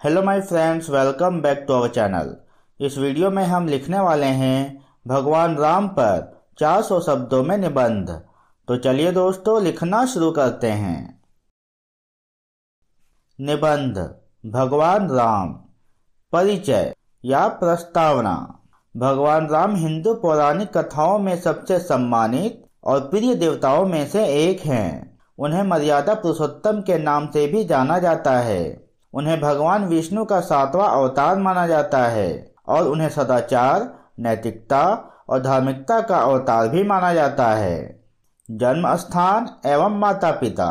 Hello my friends, welcome back to our channel. इस video में हम लिखने वाले हैं भगवान राम पर 400 शब्दों में निबंध। तो चलिए दोस्तों, लिखना शुरू करते हैं। निबंध भगवान राम। परिचय या प्रस्तावना। भगवान राम हिंदू पौराणिक कथाओं में सबसे सम्मानित और प्रिय देवताओं में से एक हैं। उन्हें मर्यादा पुरुषोत्तम के नाम से भी जाना जाता है। उन्हें भगवान विष्णु का 7वां अवतार माना जाता है और उन्हें सदाचार, नैतिकता और धार्मिकता का अवतार भी माना जाता है। जन्म स्थान एवं माता पिता।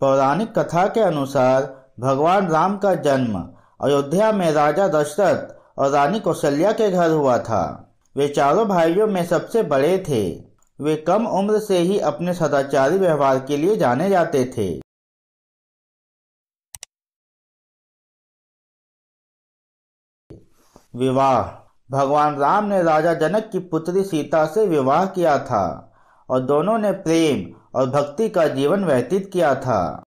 पौराणिक कथा के अनुसार भगवान राम का जन्म अयोध्या में राजा दशरथ और रानी कौशल्या के घर हुआ था। वे चारों भाइयों में सबसे बड़े थे। वे कम उम्र से ही अपने सदाचारी व्यवहार के लिए जाने जाते थे। विवाह। भगवान राम ने राजा जनक की पुत्री सीता से विवाह किया था और दोनों ने प्रेम और भक्ति का जीवन व्यतीत किया था।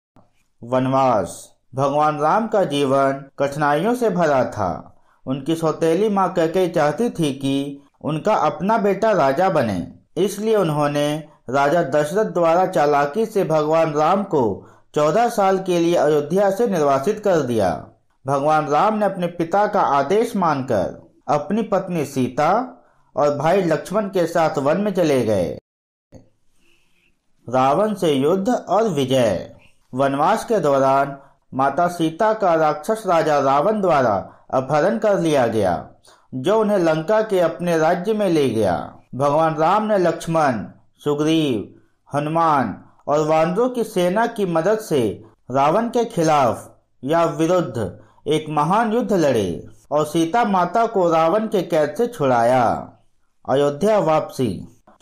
वनवास। भगवान राम का जीवन कठिनाइयों से भरा था। उनकी सौतेली माँ कैकेयी चाहती थी कि उनका अपना बेटा राजा बने, इसलिए उन्होंने राजा दशरथ द्वारा चालाकी से भगवान राम को 14 साल के लिए अयोध्या से निर्वासित कर दिया। भगवान राम ने अपने पिता का आदेश मानकर अपनी पत्नी सीता और भाई लक्ष्मण के साथ वन में चले गए। रावण से युद्ध और विजय। वनवास के दौरान माता सीता का राक्षस राजा रावण द्वारा अपहरण कर लिया गया, जो उन्हें लंका के अपने राज्य में ले गया। भगवान राम ने लक्ष्मण, सुग्रीव, हनुमान और वानरों की सेना की मदद से रावण के खिलाफ या विरुद्ध एक महान युद्ध लड़े और सीता माता को रावण के कैद से छुड़ाया। अयोध्या वापसी।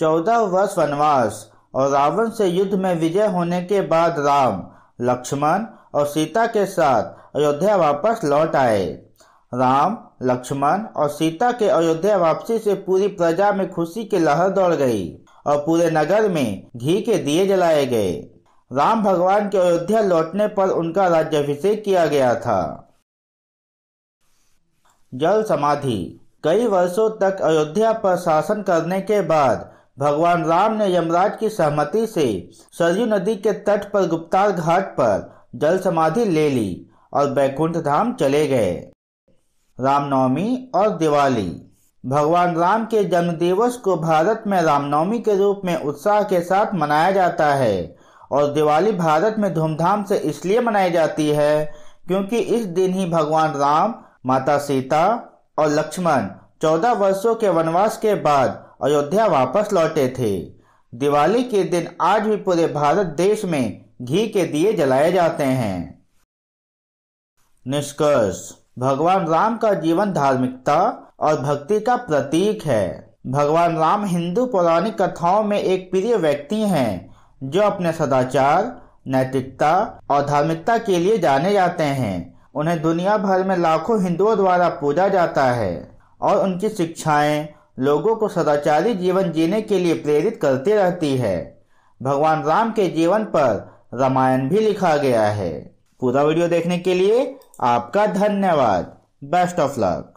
14 वर्ष वनवास और रावण से युद्ध में विजय होने के बाद राम, लक्ष्मण और सीता के साथ अयोध्या वापस लौट आए। राम, लक्ष्मण और सीता के अयोध्या वापसी से पूरी प्रजा में खुशी की लहर दौड़ गई और पूरे नगर में घी के दिए जलाए गए। राम भगवान के अयोध्या लौटने पर उनका राज्याभिषेक किया गया था। जल समाधि। कई वर्षों तक अयोध्या पर शासन करने के बाद भगवान राम ने यमराज की सहमति से सरयू नदी के तट पर गुप्तार घाट पर जल समाधि ले ली और बैकुंठ धाम चले गए। रामनवमी और दिवाली। भगवान राम के जन्मदिवस को भारत में रामनवमी के रूप में उत्साह के साथ मनाया जाता है और दिवाली भारत में धूमधाम से इसलिए मनाई जाती है क्योंकि इस दिन ही भगवान राम, माता सीता और लक्ष्मण 14 वर्षों के वनवास के बाद अयोध्या वापस लौटे थे। दिवाली के दिन आज भी पूरे भारत देश में घी के दिए जलाए जाते हैं। निष्कर्ष। भगवान राम का जीवन धार्मिकता और भक्ति का प्रतीक है। भगवान राम हिंदू पौराणिक कथाओं में एक प्रिय व्यक्ति हैं जो अपने सदाचार, नैतिकता और धार्मिकता के लिए जाने जाते हैं। उन्हें दुनिया भर में लाखों हिंदुओं द्वारा पूजा जाता है और उनकी शिक्षाएं लोगों को सदाचारी जीवन जीने के लिए प्रेरित करती रहती है। भगवान राम के जीवन पर रामायण भी लिखा गया है। पूरा वीडियो देखने के लिए आपका धन्यवाद। Best of luck.